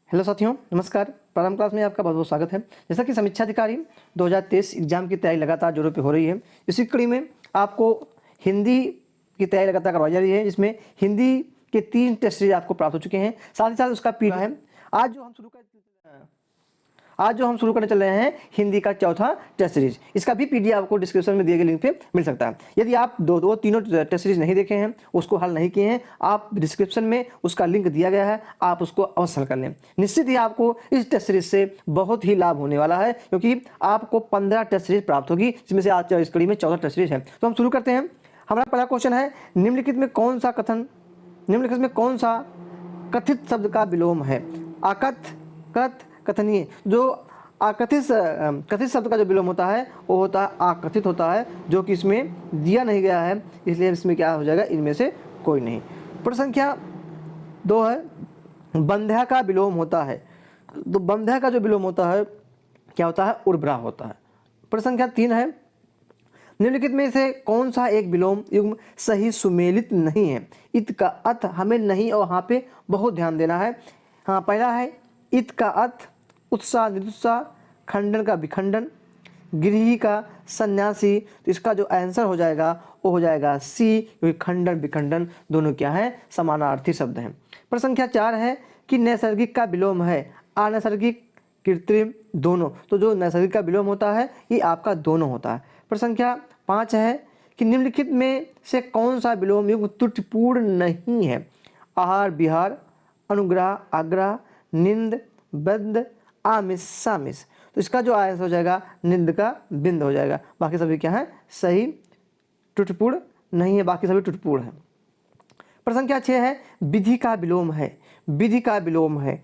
Hello साथियों, नमस्कार। प्रारंभ क्लास में आपका बहुत बहुत स्वागत है। जैसा कि समीक्षा अधिकारी 2023 एग्जाम की तैयारी लगातार जोरों पे हो रही है, इसी कड़ी में आपको हिंदी की तैयारी लगातार करवाई जा रही है, जिसमें हिंदी के 3 टेस्ट सीरीज आपको प्राप्त हो चुके हैं। साथ ही साथ उसका पीडीएफ है। आज जो हम शुरू करने चल रहे हैं हिंदी का चौथा टेस्ट सीरीज, इसका भी पीडीएफ आपको डिस्क्रिप्शन में दिए गए लिंक पे मिल सकता है। यदि आप तीनों टेस्ट सीरीज नहीं देखे हैं, उसको हल नहीं किए हैं, आप डिस्क्रिप्शन में उसका लिंक दिया गया है, आप उसको अवश्य हल कर लें। निश्चित ही आपको इस टेस्ट सीरीज से बहुत ही लाभ होने वाला है, क्योंकि आपको 15 टेस्ट सीरीज प्राप्त होगी, जिसमें से आज इस कड़ी में 14 टेस्ट सीरीज है। तो हम शुरू करते हैं। हमारा पहला क्वेश्चन है, निम्नलिखित में कौन सा कथित शब्द का विलोम है? आकथ, कथ, कथनीय। जो कथित शब्द का जो विलोम होता है वो होता है आकथित होता है, जो कि इसमें दिया नहीं गया है, इसलिए इसमें क्या हो जाएगा, इनमें से कोई नहीं। प्रश्न संख्या 2 है, बंध्या का विलोम होता है। तो बंध्या का जो विलोम होता है क्या होता है? उर्वरा होता है। प्रश्न संख्या 3 है, निम्नलिखित में से कौन सा एक विलोम युग्म सही सुमेलित नहीं है? इत का अर्थ हमें नहीं और यहाँ पे बहुत ध्यान देना है। हाँ, पहला है इत का अर्थ उत्साह निरुत्साह, खंडन का विखंडन, गृही का सन्यासी। तो इसका जो आंसर हो जाएगा वो हो जाएगा सी, क्योंकि खंडन विखंडन दोनों क्या है? समानार्थी शब्द हैं। प्रश्न संख्या 4 है कि नैसर्गिक का विलोम है अनैसर्गिक, कृत्रिम, दोनों। तो जो नैसर्गिक का विलोम होता है ये आपका दोनों होता है। प्रश्न संख्या 5 है कि निम्नलिखित में से कौन सा विलोम युग्म त्रुटिपूर्ण नहीं है? आहार विहार, अनुग्रह आग्रह, निंद बद्ध, आमिष सामिष। तो इसका जो आंसर हो जाएगा निंद का बिंद हो जाएगा। बाकी सभी क्या है? सही, त्रुटिपूर्ण नहीं है, बाकी सभी त्रुटिपूर्ण है। प्रश्न संख्या 6 है, विधि का विलोम है। विधि का विलोम है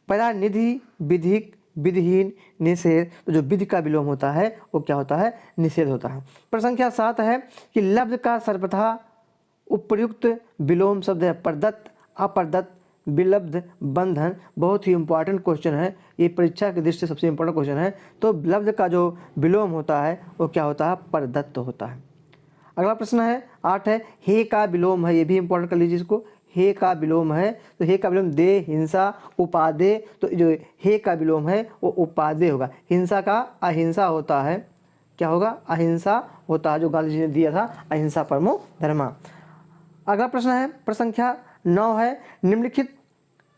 पहला निधि, विधिक, विधिहीन, निषेध। तो जो विधि का विलोम होता है वो क्या होता है? निषेध होता है। प्रश्न संख्या 7 है कि लब्ध का सर्वथा उपयुक्त विलोम शब्द है प्रदत्त, अप्रदत्त, विलब्ध, बंधन। बहुत ही इंपॉर्टेंट क्वेश्चन है, ये परीक्षा की दृष्टि से सबसे इंपॉर्टेंट क्वेश्चन है। तो लब्ध का जो विलोम होता है वो क्या होता है? प्रदत्त होता है। अगला प्रश्न है 8 है, हे का विलोम है। ये भी इंपॉर्टेंट कर लीजिए इसको, हे का विलोम है। तो हे का विलोम दे, हिंसा, उपादे। तो जो हे का विलोम है वो उपादे होगा। हिंसा का अहिंसा होता है, क्या होगा? अहिंसा होता है, जो गांधी जी ने दिया था, अहिंसा परमो धर्मा। अगला प्रश्न है, प्रश्न संख्या 9 है, निम्नलिखित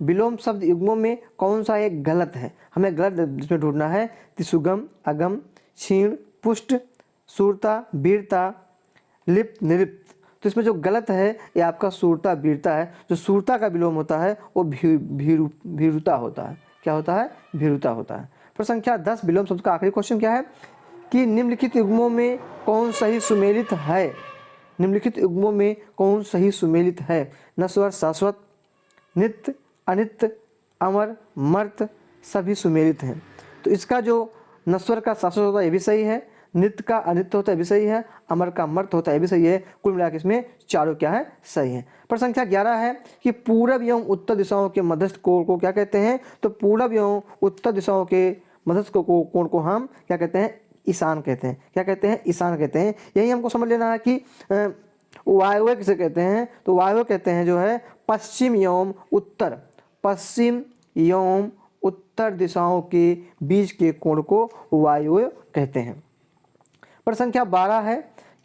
विलोम शब्द युग्मों में कौन सा एक गलत है? हमें गलत इसमें ढूंढना है। सुगम, अगम, क्षीण, पुष्ट, शूरता, वीरता, लिप्त, निलिप्त। तो इसमें जो गलत है ये आपका शूरता वीरता है। जो शूरता का विलोम होता है वो भीरुता होता है। क्या होता है? भीरुता होता है। प्रश्न संख्या 10, विलोम शब्द का आखिरी क्वेश्चन क्या है कि निम्नलिखित युग्मों में कौन सही सुमेलित है? निम्नलिखित युग्मों में कौन सही सुमेलित है? नश्वर, शाश्वत, नित्य, अनित्य, अमर, मर्त, सभी सुमेलित हैं। तो इसका जो नश्वर का शाश्वत होता है ये भी सही है, नित्य का अनित्य होता है ये भी सही है, अमर का मर्त होता है ये भी सही है। कुल मिलाकर इसमें चारों क्या है? सही है। प्रश्न संख्या 11 है कि पूर्व एवं उत्तर दिशाओं के मध्यस्थ कोण को क्या कहते हैं? तो पूर्व एवं उत्तर दिशाओं के मध्यस्थ कोण को हम क्या कहते हैं? ईशान कहते हैं। क्या कहते हैं? ईशान कहते हैं। यही हमको समझ लेना है कि वायव्य किसे कहते हैं? तो वायव्य कहते हैं जो है पश्चिम एवं उत्तर, पश्चिम एवं उत्तर दिशाओं के बीच के कोण को वायव्य कहते हैं। प्रश्न संख्या 12 है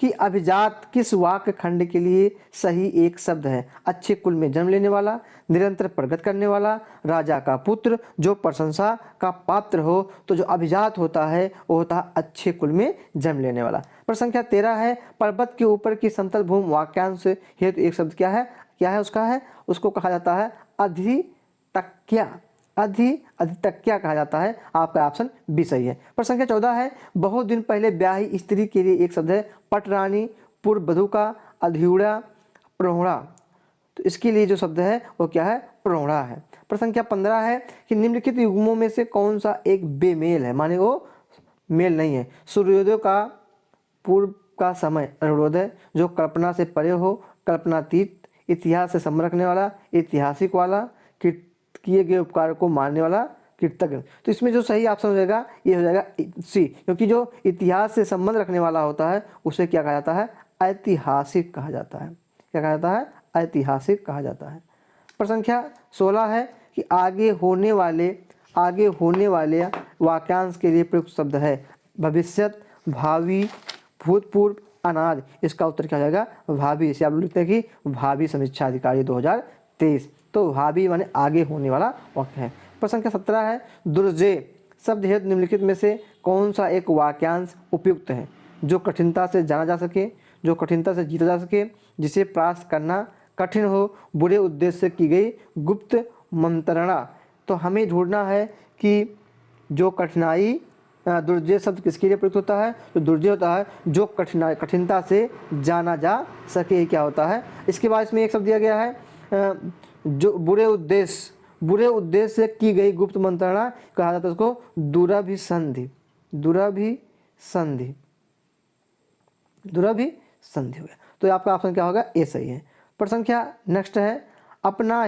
कि अभिजात किस वाक्य खंड के लिए सही एक शब्द है? अच्छे कुल में जन्म लेने वाला, निरंतर प्रगति करने वाला, राजा का पुत्र, जो प्रशंसा का पात्र हो। तो जो अभिजात होता है वो होता है अच्छे कुल में जन्म लेने वाला। प्रश्न संख्या 13 है, पर्वत के ऊपर की समतल भूमि वाक्यांश हेतु एक शब्द क्या है? क्या है उसका? है उसको कहा जाता है अधितक्या। अधितक्या कहा जाता है। आपका ऑप्शन बी सही है। प्रश्न संख्या 14 है, बहुत दिन पहले ब्याही स्त्री के लिए एक शब्द है पटरानी, पूर्व वधू का, अधिउड़ा, प्रौढ़ा। तो इसके लिए जो शब्द है वो क्या है? प्रौढ़ा है। प्रश्न संख्या 15 है कि निम्नलिखित युग्मों में से कौन सा एक बेमेल है, माने वो मेल नहीं है? सूर्योदय का पूर्व का समय अरुणोदय, जो कल्पना से परे हो, कल्पनातीत, इतिहास से संबंध रखने वाला, ऐतिहासिक वाला, किए गए उपकार को मानने वाला, कृतज्ञ। तो इसमें जो सही ऑप्शन हो जाएगा ये हो जाएगा सी, क्योंकि जो इतिहास से संबंध रखने वाला होता है उसे क्या कहा जाता है? ऐतिहासिक कहा जाता है। क्या कहा जाता है? ऐतिहासिक कहा जाता है। प्रश्न संख्या 16 है कि आगे होने वाले वाक्यांश के लिए प्रयुक्त शब्द है भविष्यत, भावी, भूतपूर्व, अनादि। इसका उत्तर क्या हो जाएगा? भावी। इसे आप लिखते हैं कि भावी समीक्षा अधिकारी 2023। तो भावी माने आगे होने वाला वाक्य है। प्रश्न संख्या 17 है, दुर्जेय शब्द हेतु निम्नलिखित में से कौन सा एक वाक्यांश उपयुक्त है? जो कठिनता से जाना जा सके, जो कठिनता से जीता जा सके, जिसे प्राप्त करना कठिन हो, बुरे उद्देश्य से की गई गुप्त मंत्रणा। तो हमें ढूंढना है कि जो कठिनाई, दुर्जेय शब्द किसके लिए प्रयुक्त होता है? तो दुर्जेय होता है जो कठिनता से जाना जा सके। क्या होता है? इसके बाद इसमें एक शब्द दिया गया है जो बुरे उद्देश्य से की गई गुप्त मंत्रणा कहा जाता है उसको दुरभिसंधि। दुरभिसंधि हो गया। तो आपका ऑप्शन क्या होगा? ए सही है। प्रश्न संख्या नेक्स्ट है, अपना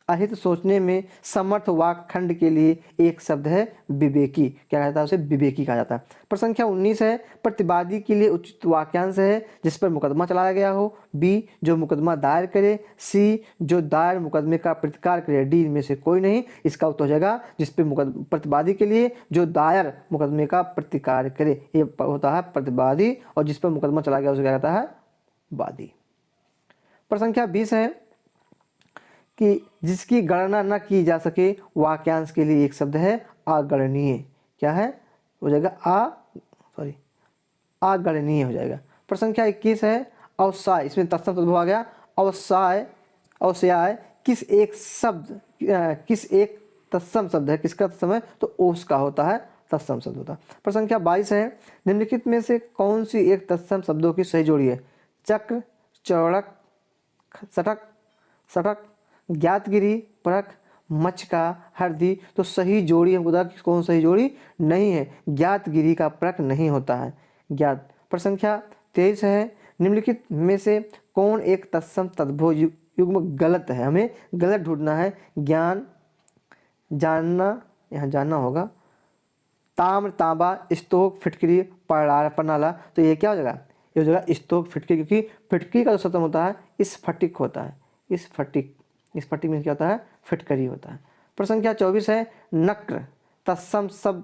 अहित सोचने में समर्थ वाक खंड के लिए एक शब्द है विवेकी। क्या कहता है? उसे विवेकी कहा जाता है। प्रश्न संख्या 19 है, प्रतिवादी के लिए उचित वाक्यांश है जिस पर मुकदमा चलाया गया हो। बी, जो मुकदमा दायर करे। सी, जो दायर मुकदमे का प्रतिकार करे। डी, इनमें से कोई नहीं। इसका उत्तर हो जाएगा जिस पर प्रतिवादी के लिए जो दायर मुकदमे का प्रतिकार करे, ये होता है प्रतिवादी, और जिस पर मुकदमा चलाया गया उसे क्या कहता है? वादी। प्रश्न संख्या 20 है कि जिसकी गणना न की जा सके वाक्यांश के लिए एक शब्द है अगणनीय। क्या है? हो जाएगा अगणनीय हो जाएगा। प्रश्न संख्या 21 है, अवसाय, इसमें तत्सम तद्भव आ गया। अवसाय किस एक तत्सम शब्द है? किसका तत्सम है? तो ओस का होता है, तत्सम शब्द होता है। प्रश्न संख्या 22 है, निम्नलिखित में से कौन सी एक तत्सम शब्दों की सही जोड़ी है? चक्र, चौड़क, सटक, ज्ञातगिरी, परख, मचका, हरदी। तो सही जोड़ी हमको बता कौन सही जोड़ी नहीं है? ज्ञातगिरी का परख नहीं होता है ज्ञात। प्रश्न संख्या 23 है, निम्नलिखित में से कौन एक तत्सम तद्भव युग्म गलत है? हमें गलत ढूंढना है। ज्ञान, जानना, यहाँ जानना होगा। ताम्र, तांबा, स्तोक, फिटकरी, प्रणाला। तो ये क्या हो जाएगा? ये हो जाएगा स्तोक, फिटकरी, क्योंकि फिटकरी का जो शब्द होता है स्फटिक होता है। स्फटिक में क्या होता है? फिटकरी होता है। प्रश्न संख्या 24 है, नक्र तत्सम शब्द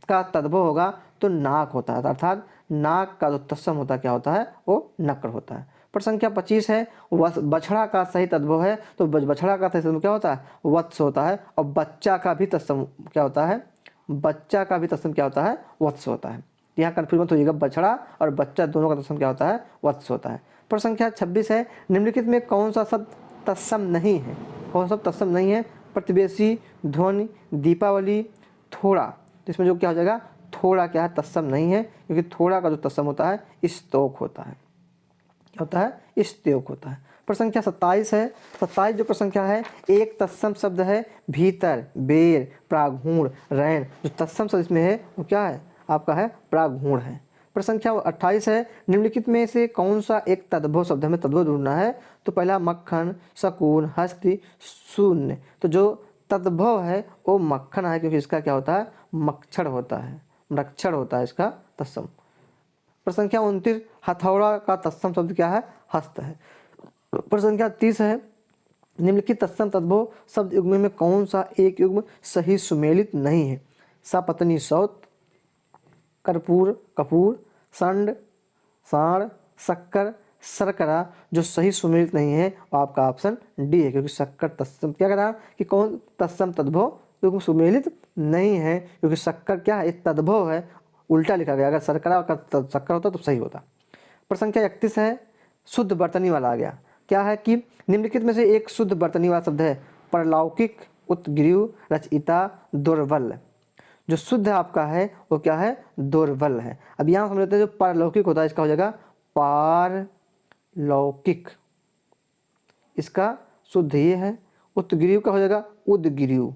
का तद्भव होगा तो नाक होता है, अर्थात नाक का जो तत्सम होता है क्या होता है? वो नक्र होता है। प्रश्न संख्या 25 है, बछड़ा का सही तद्भव है तो बछड़ा का सही तद्भव क्या होता है? वत्स होता है। और बच्चा का भी तत्सम क्या होता है? बच्चा का भी तत्सम क्या होता है? वत्स होता है। यहाँ कन्फ्यूज मत होइएगा, बछड़ा और बच्चा दोनों का तत्सम क्या होता है? वत्स होता है। प्रश्न संख्या 26 है, निम्नलिखित में कौन सा शब्द तत्सम नहीं है? कौन सा तत्सम नहीं है? प्रतिवेशी, ध्वनि, दीपावली, थोड़ा। तो इसमें जो क्या हो जाएगा? थोड़ा क्या है? तत्सम नहीं है, क्योंकि थोड़ा का जो तत्सम होता है स्तोक होता है। क्या होता है? स्तोक होता है। प्रश्न संख्या 27 है। 27 जो प्रश्न संख्या है, एक तत्सम शब्द है भीतर, बेर, प्रागूढ़, रैन। जो तत्सम शब्द इसमें है वो क्या है? आपका है प्रागूढ़ है। प्रश्न संख्या 28 है, निम्नलिखित में से कौन सा एक तद्भव शब्द हमें तद्भव ढूंढना है? तो पहला मक्खन, शकुन, हस्ती, शून्य। तो जो तद्भव है वो मक्खन है, क्योंकि इसका क्या होता है? मक्षर होता है, मक्षर होता है इसका तत्सम। प्रश्न संख्या 29, हथौड़ा का तत्सम शब्द क्या है? हस्त है। प्रश्न संख्या 30 है, निम्नलिखित तत्सम तद्भव शब्द युग्म में कौन सा एक युग्म सही सुमेलित नहीं है? सपत्नी, सौत, कर्पूर, कपूर, संड, साण, शक्कर, शर्करा। जो सही सुमेलित नहीं है वो आपका ऑप्शन डी है, क्योंकि शक्कर तत्सम क्या कह कि कौन तत्सम तद्भव युग्म सुमेलित नहीं है, क्योंकि शक्कर क्या है? एक तद्भव है, उल्टा लिखा गया। अगर शर्करा का शक्कर होता तो सही होता। प्रश्न संख्या 31 है, शुद्ध बर्तनी वाला आ गया। क्या है कि निम्नलिखित में से एक शुद्ध बर्तनी वाला शब्द है परलौकिक, उत्ग्रीव, रचयिता, दुर्बल। जो शुद्ध आपका है वो क्या है? दुर्बल है। अब यहाँ हम लेते हैं जो पारलौकिक होता है इसका हो जाएगा पारलौकिक, इसका शुद्ध ये है। उत्ग्रीव का हो जाएगा उद्ग्रीव,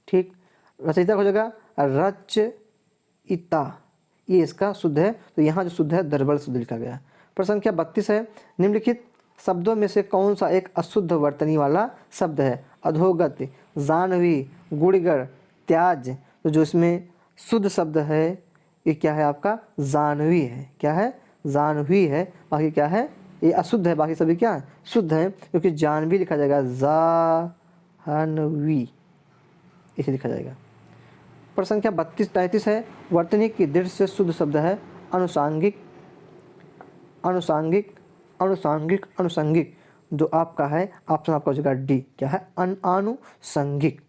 ठीक। रचयिता हो जाएगा रचयिता, ये इसका शुद्ध है। तो यहाँ जो शुद्ध है दुर्बल शुद्ध लिखा गया है। प्रश्न संख्या 32 है, निम्नलिखित शब्दों में से कौन सा एक अशुद्ध वर्तनी वाला शब्द है? अधोगत, जानवी, गुड़गड़, त्याज। तो जो इसमें शुद्ध शब्द है ये क्या है? आपका जानवी है। क्या है? जानवी है। बाकी क्या है? ये अशुद्ध है, बाकी सभी क्या है शुद्ध है, क्योंकि जानवी लिखा जाएगा जानवी, इसे लिखा जाएगा। प्रश्न संख्या 32-33 है, वर्तनी की दृढ़ से शुद्ध शब्द है अनुसांगिक, अनुसांगिक, अनुसांगिक, अनुसंगिक। जो आपका है ऑप्शन आपका हो जाएगा डी, क्या है आनुषंगिक।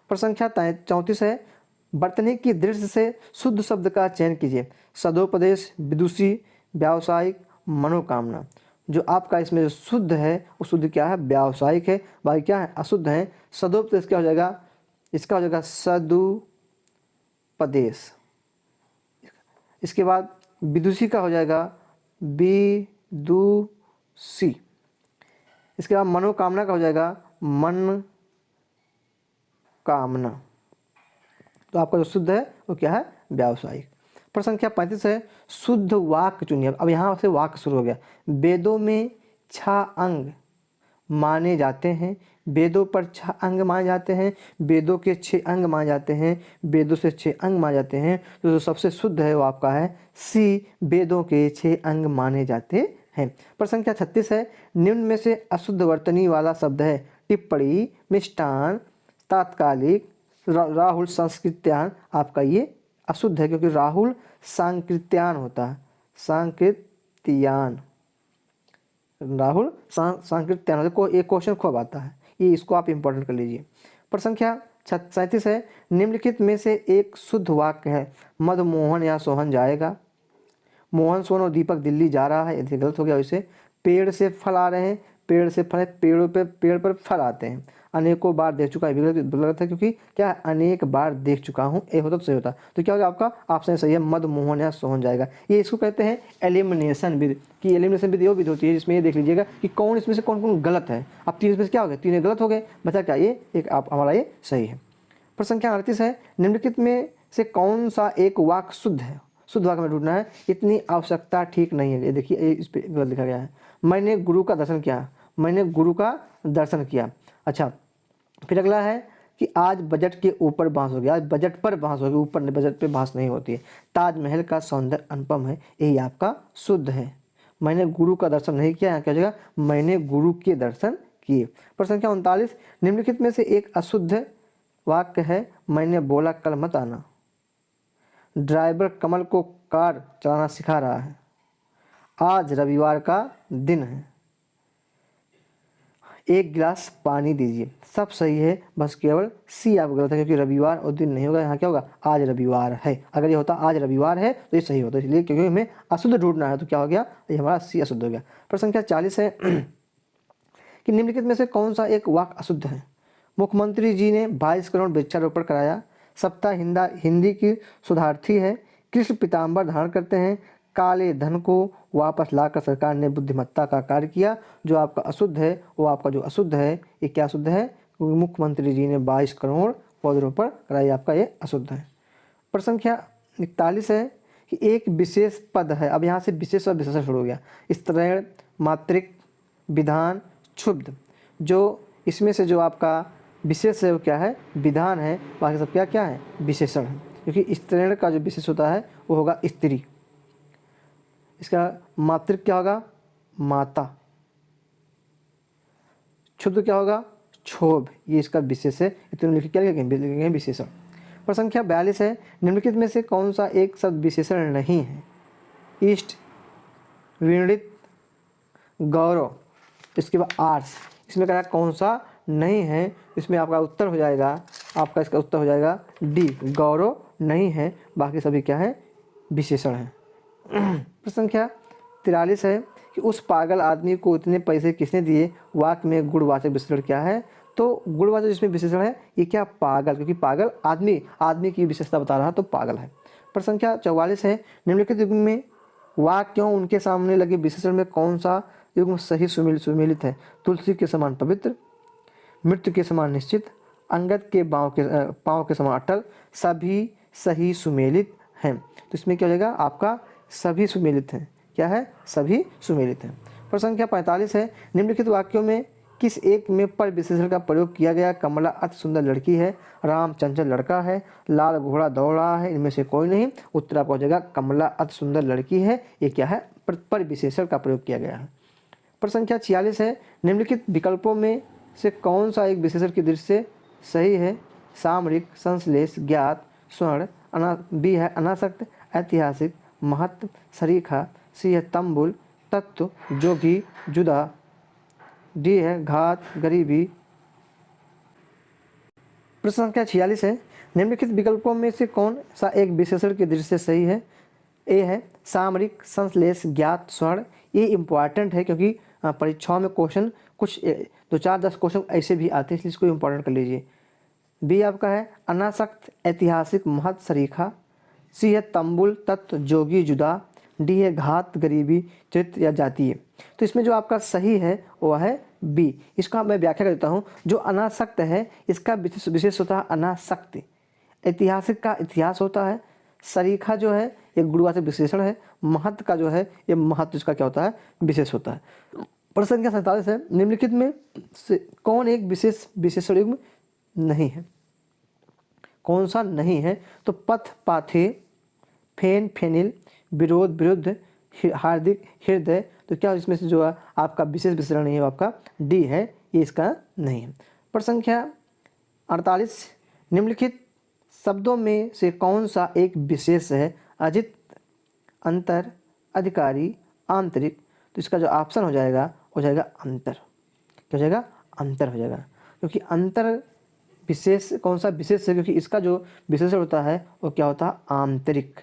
प्रश्न संख्या 34 है, वर्तनी की दृढ़ से शुद्ध शब्द का चयन कीजिए। सदोपदेश, विदुषी, व्यावसायिक, मनोकामना। जो आपका इसमें जो शुद्ध है वो शुद्ध क्या है व्यावसायिक है, बाकी क्या है अशुद्ध है। सदोपदेश क्या हो जाएगा, इसका हो जाएगा सदुपदेश। इसके बाद विदुषी का हो जाएगा विदुषी। इसके बाद मनोकामना का हो जाएगा मन कामना। तो आपका जो शुद्ध है वो क्या है व्यावसायिक। प्रश्न संख्या 35 है, शुद्ध वाक्य चुनिए। अब यहाँ से वाक्य शुरू हो गया। वेदों में 6 अंग माने जाते हैं, वेदों पर 6 अंग माने जाते हैं, वेदों के 6 अंग माने जाते हैं, वेदों से 6 अंग माने जाते हैं। तो जो सबसे शुद्ध है वो आपका है सी, वेदों के 6 अंग माने जाते हैं। प्रश्न संख्या 36 है, निम्न में से अशुद्ध वर्तनी वाला शब्द है टिप्पणी, मिष्टान, तात्कालिक, राहुल सांकृत्यान। आपका ये अशुद्ध है क्योंकि राहुल सांकृत्यान होता है, सांकृत्यान, राहुल सांकृत्यान होता है। एक क्वेश्चन खूब आता है, ये इसको आप इंपॉर्टेंट कर लीजिए। प्रश्न संख्या 37 है, निम्नलिखित में से एक शुद्ध वाक्य है मद मोहन या सोहन जाएगा। मोहन सोहन और दीपक दिल्ली जा रहा है, यदि गलत हो गया वैसे। पेड़ से फल आ रहे हैं, पेड़ से फल, पेड़ पर फल आते हैं। अनेकों बार देख चुका है, गलत है क्योंकि क्या है अनेक बार देख चुका हूँ, ये होता तो सही होता। तो क्या होगा आपका ऑप्शन सही है मद मोहन या सोहन जाएगा। ये इसको कहते हैं एलिमिनेशन विधि की। एलिमिनेशन विधि वो विधि होती है जिसमें ये देख लीजिएगा कि कौन इसमें से कौन कौन गलत है। अब 3 इसमें से क्या हो गया, 3 गलत हो गए, बचा क्या ये एक आप हमारा ये सही है। प्रश्न संख्या 38 है, निम्नलिखित में से कौन सा एक वाक्य शुद्ध है। शुद्ध वाक्य में ढूंढना है। इतनी आवश्यकता ठीक नहीं है, ये देखिए इस पर गलत लिखा गया है। मैंने गुरु का दर्शन किया, मैंने गुरु का दर्शन किया। अच्छा, फिर अगला है कि आज बजट के ऊपर बहस होगी, आज बजट पर बहस होगी, ऊपर बजट पे बहस नहीं होती है। ताजमहल का सौंदर्य अनुपम है, यही आपका शुद्ध है। मैंने गुरु का दर्शन नहीं किया, यहाँ क्या हो जाएगा मैंने गुरु के दर्शन किए। प्रश्न संख्या 39, निम्नलिखित में से एक अशुद्ध वाक्य है मैंने बोला कल मत आना। ड्राइवर कमल को कार चलाना सिखा रहा है। आज रविवार का दिन है, एक गिलास पानी दीजिए। सब सही है, बस केवल सी आप गलत है क्योंकि रविवार और दिन नहीं होगा, यहाँ क्या होगा आज रविवार है। अगर ये होता आज रविवार है तो ये सही होता, इसलिए क्योंकि हमें अशुद्ध ढूंढना है तो क्या हो गया ये हमारा सी अशुद्ध हो गया। प्रश्न संख्या 40 है कि निम्नलिखित में से कौन सा एक वाक्य अशुद्ध है। मुख्यमंत्री जी ने 22 करोड़ वृक्षारोपण कराया। सप्ताह हिंदी की शोधार्थी है। कृष्ण पीताम्बर धारण करते हैं। काले धन को वापस लाकर सरकार ने बुद्धिमत्ता का कार्य किया। जो आपका अशुद्ध है वो आपका जो अशुद्ध है ये क्या अशुद्ध है, मुख्यमंत्री जी ने 22 करोड़ पौधरोपण कराई, आपका ये अशुद्ध है। प्रश्न संख्या 41 है कि एक विशेष पद है। अब यहाँ से विशेष और विशेषण शुरू हो गया। स्त्रीण, मात्रिक, विधान, क्षुब्ध। जो इसमें से जो आपका विशेष है वो क्या है विधान है, बाकी सब क्या क्या है विशेषण है। क्योंकि स्त्रीण का जो विशेष होता है वो होगा स्त्री। इसका मातृक क्या होगा माता। क्षुब्ध क्या होगा क्षोभ, ये इसका विशेष है। इतने लिख क्या लिखेंगे विशेषण। प्रश्न संख्या 42 है, निम्नलिखित में से कौन सा एक शब्द विशेषण नहीं है। इष्ट, विणित, गौरव, इसके बाद आर्स। इसमें क्या कौन सा नहीं है, इसमें आपका उत्तर हो जाएगा, आपका इसका उत्तर हो जाएगा डी, गौरव नहीं है, बाकी सभी क्या है विशेषण है। प्रश्न संख्या 43 है कि उस पागल आदमी को इतने पैसे किसने दिए। वाक्य में गुणवाचक विशेषण क्या है, तो गुणवाचक जिसमें विशेषण है ये क्या पागल, क्योंकि पागल आदमी की विशेषता बता रहा तो पागल है। प्रश्न संख्या 44 है, निम्नलिखित युग्म में वाक्यों उनके सामने लगे विशेषण में कौन सा युग्म सही सुमेलित है। तुलसी के समान पवित्र, मृत्यु के समान निश्चित, अंगद के पाँव के समान अटल, सभी सही सुमेलित हैं। तो इसमें क्या हो जाएगा आपका सभी सुमेलित हैं, क्या है सभी सुमेलित हैं। प्रश्न संख्या 45 है, निम्नलिखित वाक्यों में किस एक में पर विशेषण का प्रयोग किया गया। कमला अति सुंदर लड़की है, राम चंचल लड़का है, लाल घोड़ा दौड़ रहा है, इनमें से कोई नहीं। उत्तर आपका हो जाएगा कमला अति सुंदर लड़की है, ये क्या है पर विशेषण का प्रयोग किया गया है। प्रश्न संख्या 46 है, निम्नलिखित विकल्पों में से कौन सा एक विशेषण की दृष्टि से सही है? सामरिक, संश्लेष, ज्ञात, स्वर्ण, बी है अनासक्त, ऐतिहासिक, महत्व, सरीखा, सी है तंबुल, तत्व, जोगी, जुदा, डी है घात, गरीबी। प्रश्न संख्या 46 है, निम्नलिखित विकल्पों में से कौन सा एक विशेषण की दृष्टि से सही है? ए है सामरिक, संश्लेष, ज्ञात, स्वर्ण। ये इम्पॉर्टेंट है क्योंकि परीक्षाओं में क्वेश्चन कुछ 2-4-10 क्वेश्चन ऐसे भी आते हैं, इसलिए इसको इम्पॉर्टेंट कर लीजिए। बी आपका है अनासक्त, ऐतिहासिक, महत्व, सरीखा। सी है तंबुल, तत्व, जोगी, जुदा। डी है घात, गरीबी, चरित्र या जातीय। तो इसमें जो आपका सही है वो है बी। इसका मैं व्याख्या कर देता हूँ। जो अनासक्त है इसका विशेष होता है अनासक्ति, ऐतिहासिक का इतिहास होता है, सरीखा जो है एक गुणवाचक विशेषण है, महत्व का जो है ये महत्व इसका क्या होता है? विशेष होता है। प्रश्न संख्या 47 है, निम्नलिखित में से कौन एक विशेषण युग्म नहीं है? कौन सा नहीं है? तो पथ, पाथे, फेन, फेनिल, विरोध, विरुद्ध, हार्दिक, हृदय। तो क्या इसमें से जो है आपका विशेष विशेषण नहीं है, आपका डी है, ये इसका नहीं है। प्रश्न संख्या 48, निम्नलिखित शब्दों में से कौन सा एक विशेष है? अजित, अंतर, अधिकारी, आंतरिक। तो इसका जो ऑप्शन हो जाएगा अंतर। क्या हो जाएगा? अंतर हो जाएगा, क्योंकि अंतर विशेष कौन सा विशेष है? क्योंकि इसका जो विशेषण होता है वो क्या होता है? आंतरिक।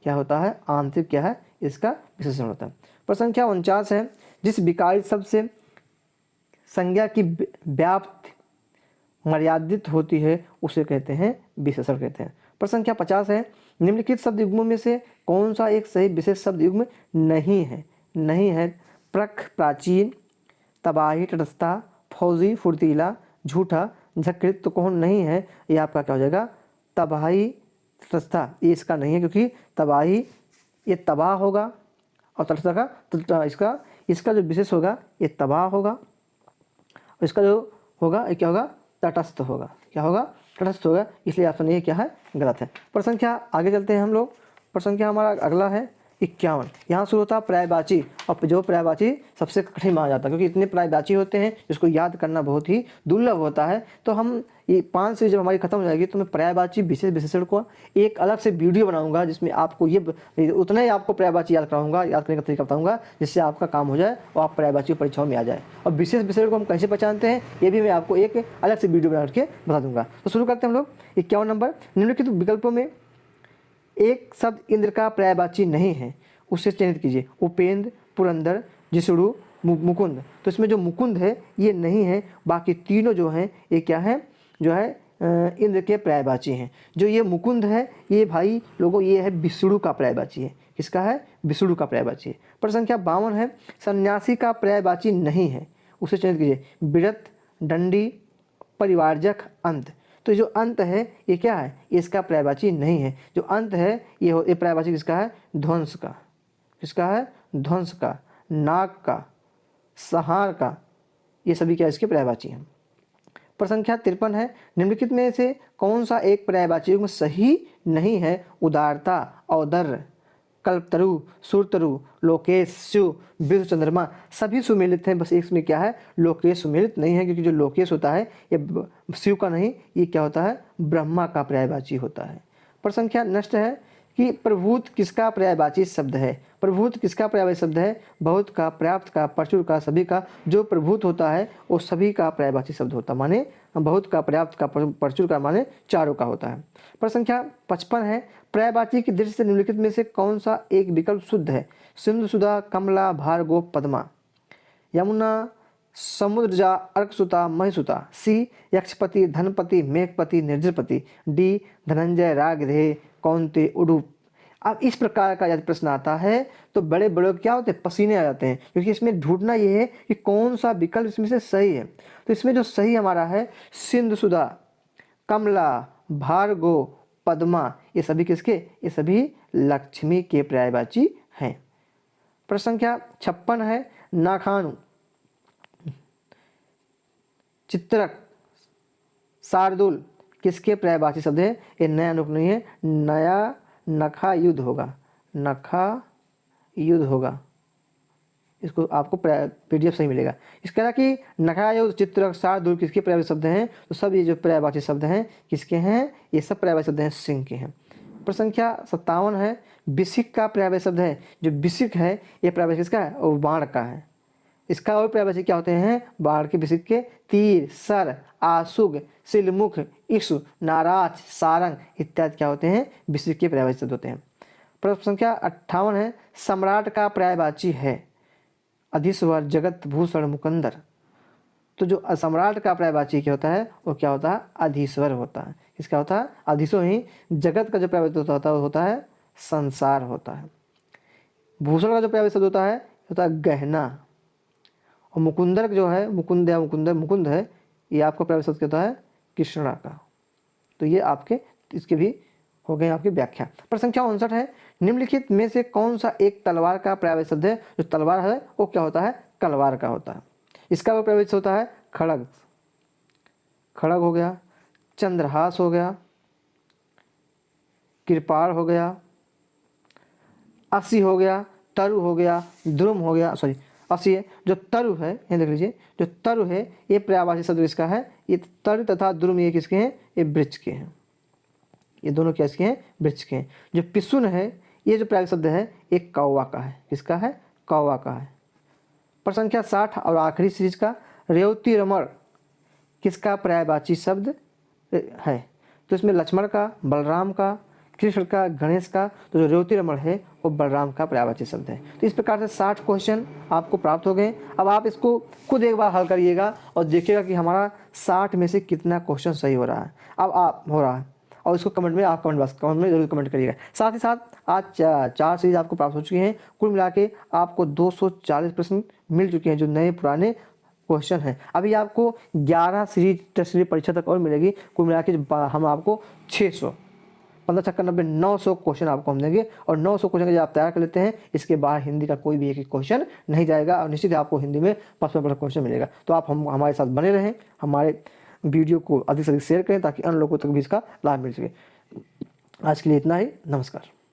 क्या होता है? आंतरिक क्या है? इसका विशेषण होता है। प्रश्न संख्या 49 है, जिस विकारी शब्द से संज्ञा की व्याप्ति मर्यादित होती है उसे कहते हैं विशेषण कहते हैं। प्रश्न संख्या 50 है, निम्नलिखित शब्द युग्मों में से कौन सा एक सही विशेष शब्द युग्म नहीं है? नहीं है प्रख, प्राचीन, तबाही, तटस्थता, फौजी, फुर्तीला, झूठा, झकृत। तो कौन नहीं है? ये आपका क्या हो जाएगा? तबाही, तटस्थता। ये इसका नहीं है, क्योंकि तबाही ये तबाह होगा और तटस्थता का तो इसका जो विशेष होगा ये तबाह होगा, और इसका जो होगा ये क्या होगा? तटस्थ होगा। क्या होगा? तटस्थ होगा। इसलिए ऑप्शन ये क्या है? गलत है। प्रश्न संख्या आगे चलते हैं हम लोग। प्रश्न संख्या हमारा अगला है 51। यहाँ शुरू होता है पर्यायवाची, और जो पर्यायवाची सबसे कठिन माना जाता है क्योंकि इतने पर्यायवाची होते हैं जिसको याद करना बहुत ही दुर्लभ होता है। तो हम ये 5 सीरीज जब हमारी खत्म हो जाएगी तो मैं पर्यायवाची विशेष विशेषण को एक अलग से वीडियो बनाऊंगा, जिसमें आपको ये उतना ही आपको पर्यायवाची याद कराऊंगा, याद करने का तरीका बताऊंगा, जिससे आपका काम हो जाए और आप पर्यायवाची परीक्षाओं में आ जाए। और विशेष विशेषण को हम कैसे पहचानते हैं ये भी मैं आपको एक अलग से वीडियो बना के बता दूंगा। तो शुरू करते हैं हम लोग। 51 नंबर, निम्नलिखित विकल्पों में एक शब्द इंद्र का पर्यायवाची नहीं है, उसे चयनित कीजिए। उपेंद्र, पुरंदर, जिसुड़ु, मुकुंद। तो इसमें जो मुकुंद है ये नहीं है, बाकी तीनों जो हैं ये क्या है? जो है इंद्र के पर्यायवाची हैं। जो ये मुकुंद है ये भाई लोगों ये है विष्णु का पर्यायवाची है। किसका है? विष्णु का पर्यायवाची है। प्रश्न संख्या 52 है, सन्यासी का पर्यायवाची नहीं है, उसे चयनित कीजिए। विरत, दंडी, परिवारजक, अंत। तो जो अंत है ये क्या है? इसका पर्यायवाची नहीं है। जो अंत है ये पर्यायवाची किसका है? ध्वंस का। किसका है? ध्वंस का, नाग का, संहार का। ये सभी क्या इसके पर्यायवाची हैं। प्रश्न संख्या 53 है, निम्नलिखित में से कौन सा एक पर्यायवाची युग्म सही नहीं है? उदारता, औदर्य, कल्पतरु, सुरतरु, लोकेश, शिव, विश्व, चंद्रमा। सभी सुमेलित हैं, बस इसमें क्या है? लोकेश सुमेलित नहीं है, क्योंकि जो लोकेश होता है ये शिव का नहीं, ये क्या होता है? ब्रह्मा का पर्यायवाची होता है। प्रश्न संख्या नष्ट है कि प्रभूत किसका पर्यायवाची शब्द है? प्रभूत किसका पर्यायवाची शब्द है? बहुत का, पर्याप्त का, प्रचुर का, सभी का। जो प्रभूत होता है वो सभी का पर्यायवाची शब्द होता है, माने बहुत का, पर्याप्त का, प्रचुर का, माने चारों का होता है। प्रश्न संख्या 55 है, पर्यायवाची की दृष्टि से निम्नलिखित में से कौन सा एक विकल्प शुद्ध है? सिंधु, सुधा, कमला, भार्गव, पद्मा, यमुना, समुद्रजा, अर्कसुता, महिसुता। सी यक्षपति, धनपति, मेघपति, निर्जरपति। डी धनंजय, रागधेय, कौंते, उडुप। अब इस प्रकार का यदि प्रश्न आता है तो बड़े बड़े क्या होते हैं? पसीने आ जाते हैं, क्योंकि इसमें ढूंढना ये है कि कौन सा विकल्प इसमें से सही है। तो इसमें जो सही हमारा है सिंधु, सुधा, कमला, भार्गव, पद्मा, ये सभी किसके? ये सभी लक्ष्मी के पर्यायवाची हैं। प्रश्न संख्या 56 है, नाखानु, चित्रक, शार्दुल किसके पर्यायवाची शब्द है? ये नया नुक नहीं है, नया नखा युद्ध होगा, नखा युद्ध होगा, इसको आपको PDF सही मिलेगा। इसके अलावा कि नकारायुक्त, चित्र, अक्षर, दूर किसके पर्यायवाची शब्द हैं? तो सब ये जो पर्यायवाची शब्द हैं किसके हैं? ये सब पर्यायवाची शब्द हैं सिंह के हैं। प्रश्न संख्या 57 है, बिसिक का पर्यायवाची शब्द है। जो बिसिक है ये पर्यायवाची किसका है? वो बाण का है। इसका और पर्यायवाची क्या होते हैं? बाण के, बिसिक के तीर, सर, आशुग, सिलमुख, इक्षु, नाराज, सारंग इत्यादि क्या होते हैं? बिसिक के पर्यायवाची शब्द होते हैं। प्रश्न संख्या 58 है, सम्राट का पर्यायवाची है अधीश्वर, जगत, भूषण, मुकंदर। तो जो सम्राट का पर्यायवाची क्या होता है? वो क्या होता है? अधीश्वर होता है। किसका होता है? अधीश्वर ही। जगत का जो पर्यायवाची होता है वो होता है संसार होता है। भूषण का जो पर्यायवाची शब्द होता है गहना। और मुकुंदर जो है, मुकुंद या मुकुंद है, ये आपका पर्यायवाची शब्द क्या होता है? कृष्णा का। तो ये आपके इसके भी हो गए आपकी व्याख्या। प्रश्न संख्या 59 है, निम्नलिखित में से कौन सा एक तलवार का पर्यायवाची शब्द है? जो तलवार है वो क्या होता है? कलवार का होता है। इसका वो पर्यायवाची होता है खड़ग। खड़ग हो गया, चंद्रहास हो गया, कृपाण हो गया, असी हो गया, तरु हो गया, द्रुम हो गया, सॉरी असी है। जो तरु है, ये देख लीजिए, जो तरु है ये पर्यायवाची शब्द किसका है? ये तरु तथा द्रुम ये किसके हैं? ये वृक्ष के हैं। ये दोनों क्या इसके हैं? वृक्ष के हैं। जो पिसुन है ये जो पर्यायवाची शब्द है एक कौवा का है। किसका है? कौवा का है। प्रश्न संख्या 60 और आखिरी सीरीज का, रेवती रमण किसका पर्यायवाची शब्द है? तो इसमें लक्ष्मण का, बलराम का, कृष्ण का, गणेश का। तो जो रेवती रमण है वो बलराम का पर्यायवाची शब्द है। तो इस प्रकार से 60 क्वेश्चन आपको प्राप्त हो गए। अब आप इसको खुद एक बार हल करिएगा और देखिएगा कि हमारा 60 में से कितना क्वेश्चन सही हो रहा है। अब आप हो रहा है और इसको कमेंट में आप कमेंट में जरूर कमेंट करिएगा। साथ ही साथ आज 4 सीरीज आपको प्राप्त हो चुकी हैं। कुल मिला के आपको 240 प्रश्न मिल चुके हैं जो नए पुराने क्वेश्चन हैं। अभी आपको 11 सीरीज टेस्ट सीरीज परीक्षा तक और मिलेगी। कुल मिला के हम आपको 600 15 छक्का 90 900 क्वेश्चन आपको हम देंगे। और 900 क्वेश्चन जब आप तैयार कर लेते हैं इसके बाद हिंदी का कोई भी एक क्वेश्चन नहीं जाएगा और निश्चित आपको हिंदी में 55% क्वेश्चन मिलेगा। तो आप हमारे साथ बने रहें, हमारे वीडियो को अधिक से अधिक शेयर करें ताकि अन्य लोगों तक भी इसका लाभ मिल सके। आज के लिए इतना ही। नमस्कार।